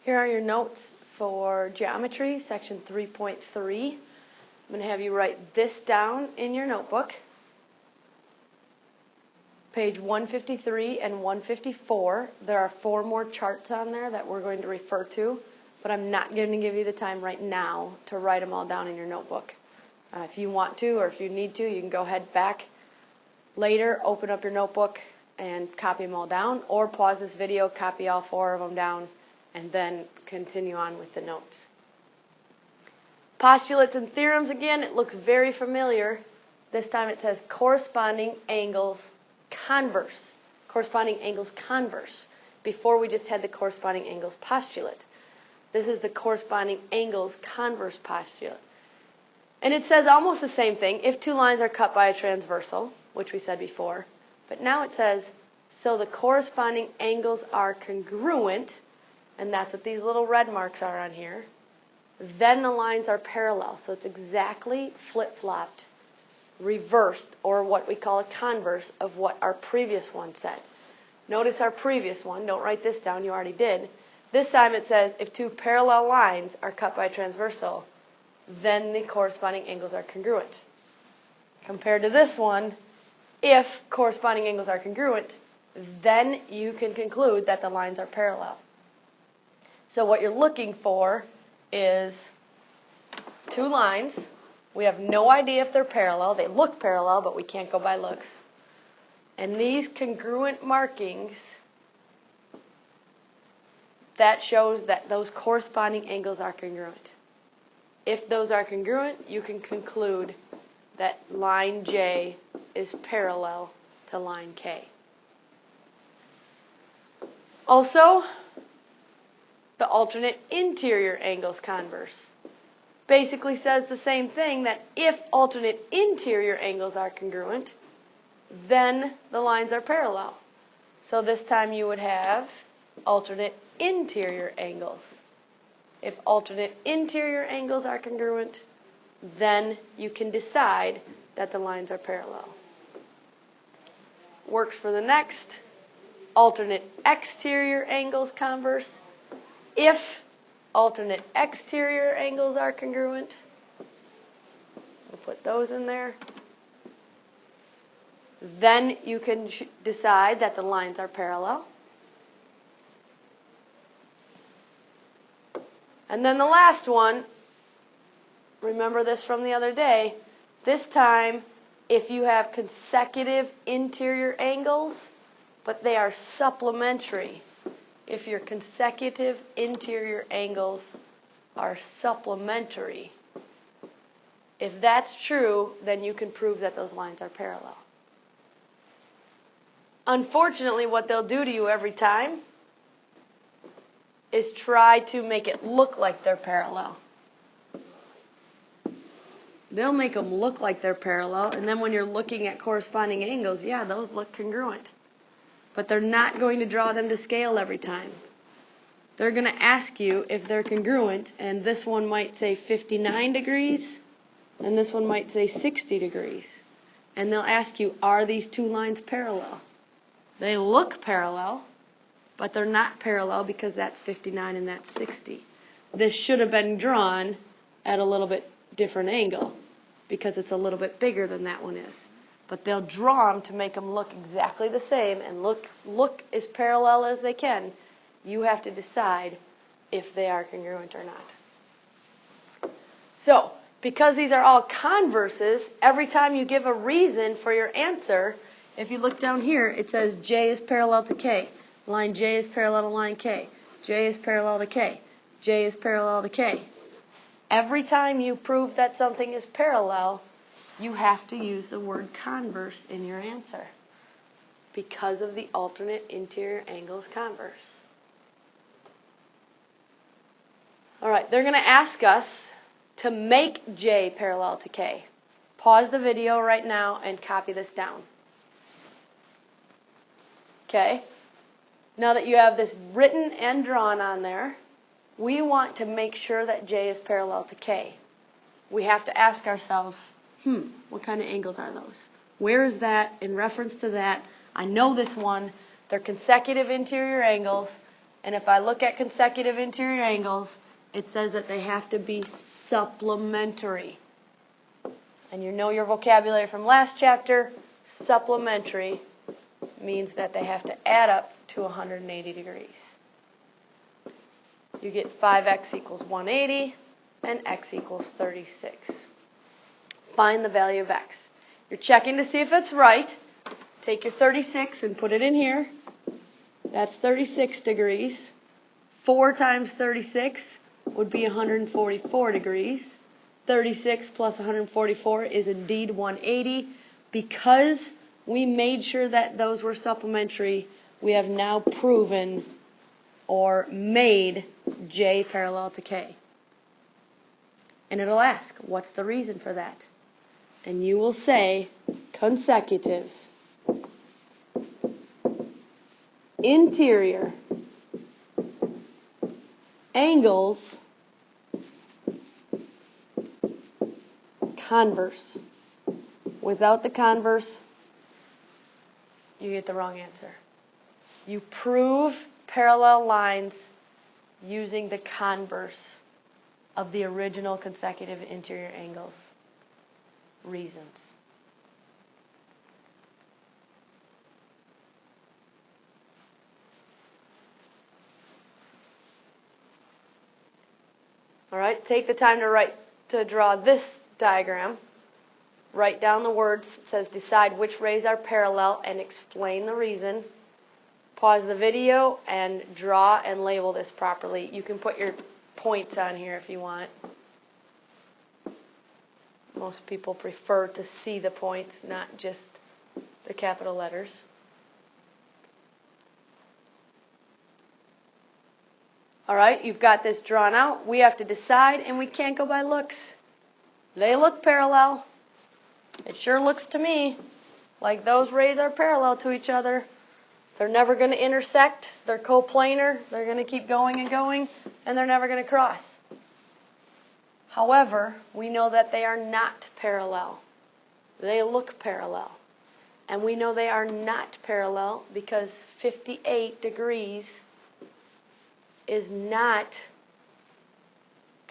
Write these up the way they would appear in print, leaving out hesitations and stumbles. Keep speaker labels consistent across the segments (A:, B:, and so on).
A: Here are your notes for geometry, section 3.3. I'm going to have you write this down in your notebook. Page 153 and 154. There are 4 more charts on there that we're going to refer to, but I'm not going to give you the time right now to write them all down in your notebook. If you want to or if you need to, you can go ahead back later, open up your notebook, and copy them all down, or pause this video, copy all 4 of them down, and then continue on with the notes. Postulates and theorems again, it looks very familiar. This time it says corresponding angles converse. Corresponding angles converse. Before we just had the corresponding angles postulate. This is the corresponding angles converse postulate. And it says almost the same thing if 2 lines are cut by a transversal, which we said before. But now it says, so the corresponding angles are congruent, and that's what these little red marks are on here. Then the lines are parallel. So it's exactly flip-flopped, reversed, or what we call a converse of what our previous one said. Notice our previous one. Don't write this down. You already did. This time it says if 2 parallel lines are cut by a transversal, then the corresponding angles are congruent. Compared to this one, if corresponding angles are congruent, then you can conclude that the lines are parallel. So what you're looking for is 2 lines. We have no idea if they're parallel. They look parallel, but we can't go by looks. And these congruent markings, that shows that those corresponding angles are congruent. If those are congruent, you can conclude that line J is parallel to line K. Also, the alternate interior angles converse basically says the same thing, that if alternate interior angles are congruent, then the lines are parallel. So this time you would have alternate interior angles. If alternate interior angles are congruent, then you can decide that the lines are parallel. Works for the next. Alternate exterior angles converse. If alternate exterior angles are congruent, we'll put those in there, then you can decide that the lines are parallel. And then the last one, remember this from the other day, this time if you have consecutive interior angles, but they are supplementary. If your consecutive interior angles are supplementary, if that's true, then you can prove that those lines are parallel. Unfortunately, what they'll do to you every time is try to make it look like they're parallel. They'll make them look like they're parallel, and then when you're looking at corresponding angles, yeah, those look congruent. But they're not going to draw them to scale every time. They're going to ask you if they're congruent, and this one might say 59 degrees, and this one might say 60 degrees. And they'll ask you, are these 2 lines parallel? They look parallel, but they're not parallel because that's 59 and that's 60. This should have been drawn at a little bit different angle because it's a little bit bigger than that one is. But they'll draw them to make them look exactly the same and look as parallel as they can. You have to decide if they are congruent or not. So, because these are all converses, every time you give a reason for your answer, if you look down here, it says J is parallel to K. Line J is parallel to line K. J is parallel to K. J is parallel to K. Every time you prove that something is parallel, you have to use the word converse in your answer because of the alternate interior angles converse. All right, they're going to ask us to make J parallel to K. Pause the video right now and copy this down. Okay? Now that you have this written and drawn on there, we want to make sure that J is parallel to K. We have to ask ourselves, what kind of angles are those? Where is that in reference to that? I know this one. They're consecutive interior angles. And if I look at consecutive interior angles, it says that they have to be supplementary. And you know your vocabulary from last chapter. Supplementary means that they have to add up to 180 degrees. You get 5x equals 180 and x equals 36. Find the value of x. You're checking to see if it's right. Take your 36 and put it in here. That's 36 degrees. 4 times 36 would be 144 degrees. 36 plus 144 is indeed 180. Because we made sure that those were supplementary, we have now proven or made J parallel to K. And it'll ask, what's the reason for that? And you will say, consecutive interior angles converse. Without the converse, you get the wrong answer. You prove parallel lines using the converse of the original consecutive interior angles reasons. All right, take the time to draw this diagram. Write down the words. It says decide which rays are parallel and explain the reason. Pause the video and draw and label this properly. You can put your points on here if you want. Most people prefer to see the points, not just the capital letters. All right, you've got this drawn out. We have to decide, and we can't go by looks. They look parallel. It sure looks to me like those rays are parallel to each other. They're never going to intersect. They're coplanar. They're going to keep going, and they're never going to cross. However, we know that they are not parallel. They look parallel. And we know they are not parallel because 58 degrees is not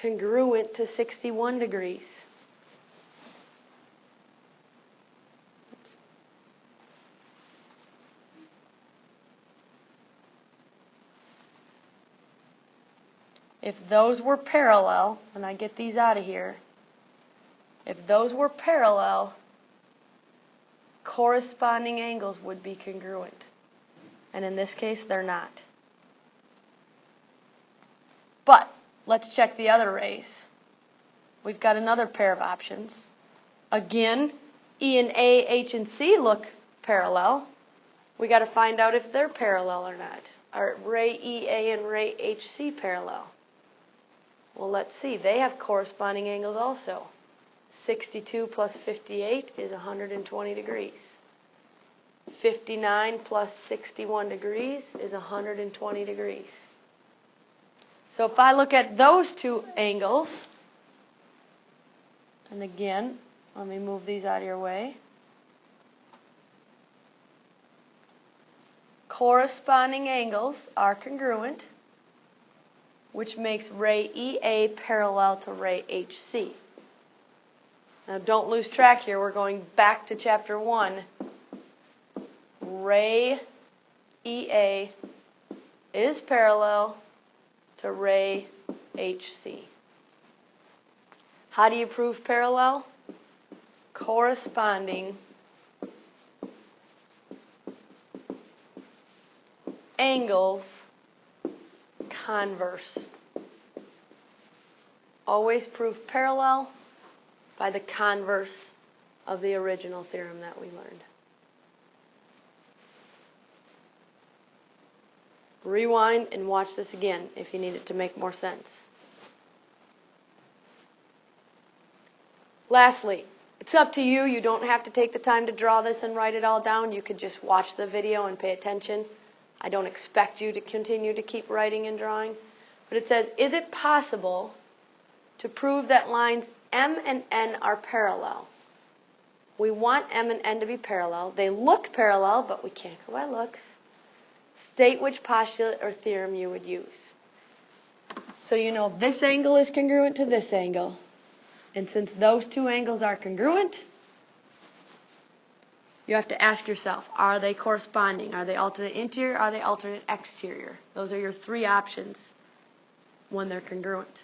A: congruent to 61 degrees. Oops. If those were parallel, and I get these out of here, if those were parallel, corresponding angles would be congruent. And in this case, they're not. But let's check the other rays. We've got another pair of options. Again, E and A, H and C look parallel. We got to find out if they're parallel or not. Are ray EA and ray HC parallel? Well, let's see. They have corresponding angles also. 62 plus 58 is 120 degrees. 59 plus 61 degrees is 120 degrees. So if I look at those two angles, and again, let me move these out of your way. Corresponding angles are congruent, which makes ray EA parallel to ray HC. Now don't lose track here. We're going back to chapter 1. Ray EA is parallel to ray HC. How do you prove parallel? Corresponding angles converse. Always prove parallel by the converse of the original theorem that we learned. Rewind and watch this again if you need it to make more sense. Lastly, it's up to you. You don't have to take the time to draw this and write it all down. You could just watch the video and pay attention. I don't expect you to continue to keep writing and drawing. But it says, is it possible to prove that lines M and N are parallel? We want M and N to be parallel. They look parallel, but we can't go by looks. State which postulate or theorem you would use. So you know this angle is congruent to this angle. And since those two angles are congruent, you have to ask yourself, are they corresponding? Are they alternate interior? Are they alternate exterior? Those are your three options when they're congruent.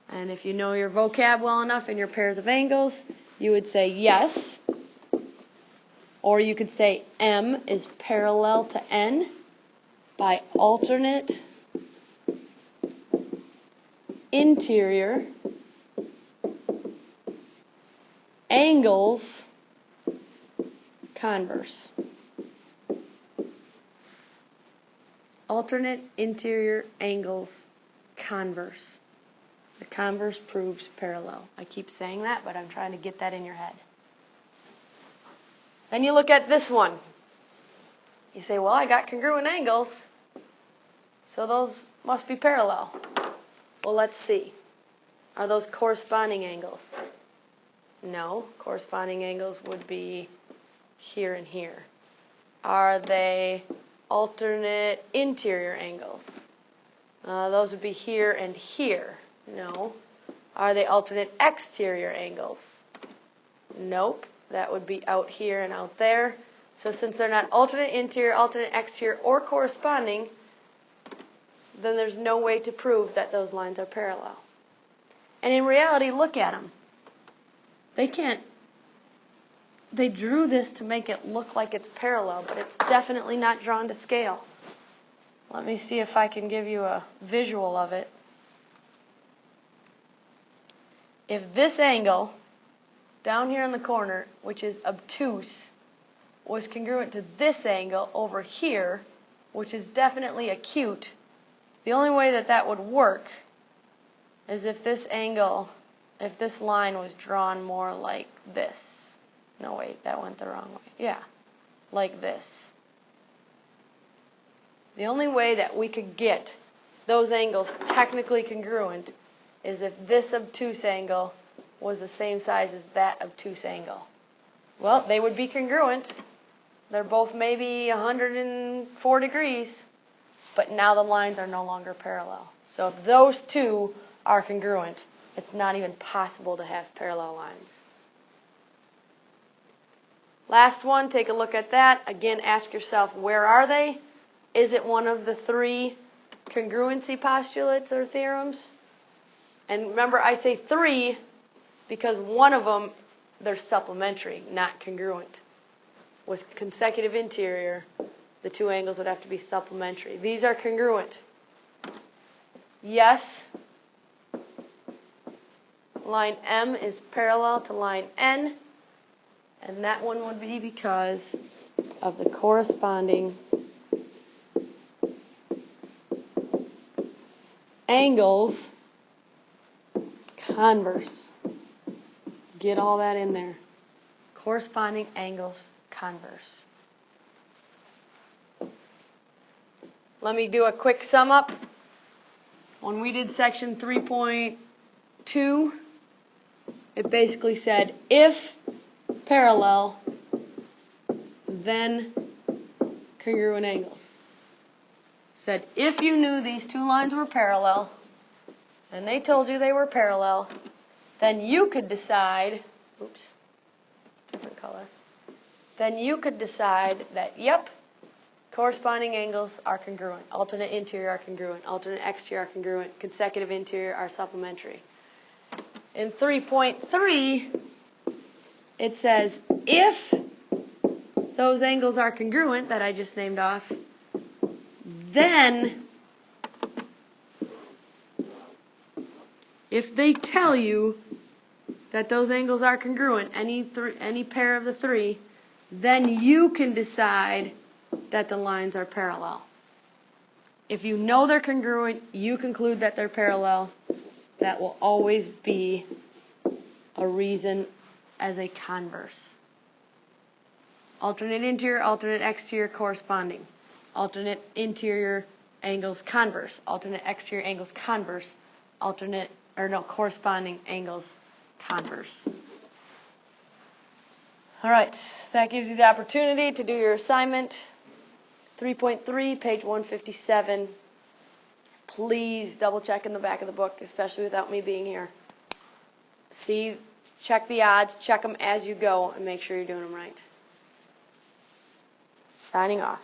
A: And if you know your vocab well enough and your pairs of angles, you would say yes. Or you could say M is parallel to N by alternate interior angles converse. Alternate interior angles converse. The converse proves parallel. I keep saying that, but I'm trying to get that in your head. Then you look at this one. You say, well, I got congruent angles, so those must be parallel. Well, let's see. Are those corresponding angles? No. Corresponding angles would be here and here. Are they alternate interior angles? Those would be here and here. No. Are they alternate exterior angles? Nope. That would be out here and out there. So since they're not alternate interior, alternate exterior, or corresponding, then there's no way to prove that those lines are parallel. And in reality, look at them. They drew this to make it look like it's parallel, but it's definitely not drawn to scale. Let me see if I can give you a visual of it. If this angle down here in the corner, which is obtuse, was congruent to this angle over here, which is definitely acute, the only way that that would work is if this angle, if this line was drawn more like this. No, wait, that went the wrong way. Yeah, like this. The only way that we could get those angles technically congruent is if this obtuse angle was the same size as that obtuse angle. Well, they would be congruent. They're both maybe 104 degrees, but now the lines are no longer parallel. So if those two are congruent, it's not even possible to have parallel lines. Last one, take a look at that. Again, ask yourself, where are they? Is it one of the three congruency postulates or theorems? And remember, I say three because one of them, they're supplementary, not congruent. With consecutive interior, the two angles would have to be supplementary. These are congruent. Yes, line M is parallel to line N, and that one would be because of the corresponding angles converse. Get all that in there. Corresponding angles converse. Let me do a quick sum up. When we did section 3.2, it basically said if parallel, then congruent angles. It said if you knew these two lines were parallel, and they told you they were parallel, then you could decide, different color, then you could decide that, yep, corresponding angles are congruent, alternate interior are congruent, alternate exterior are congruent, consecutive interior are supplementary. In 3.3, it says if those angles are congruent that I just named off, then if they tell you that those angles are congruent, any pair of the three, then you can decide that the lines are parallel. If you know they're congruent, you conclude that they're parallel, that will always be a reason as a converse. Alternate interior, alternate exterior corresponding. Alternate interior angles converse. Alternate exterior angles converse. Corresponding angles converse. All right, that gives you the opportunity to do your assignment. 3.3, page 157. Please double check in the back of the book, especially without me being here. See, check the odds, check them as you go, and make sure you're doing them right. Signing off.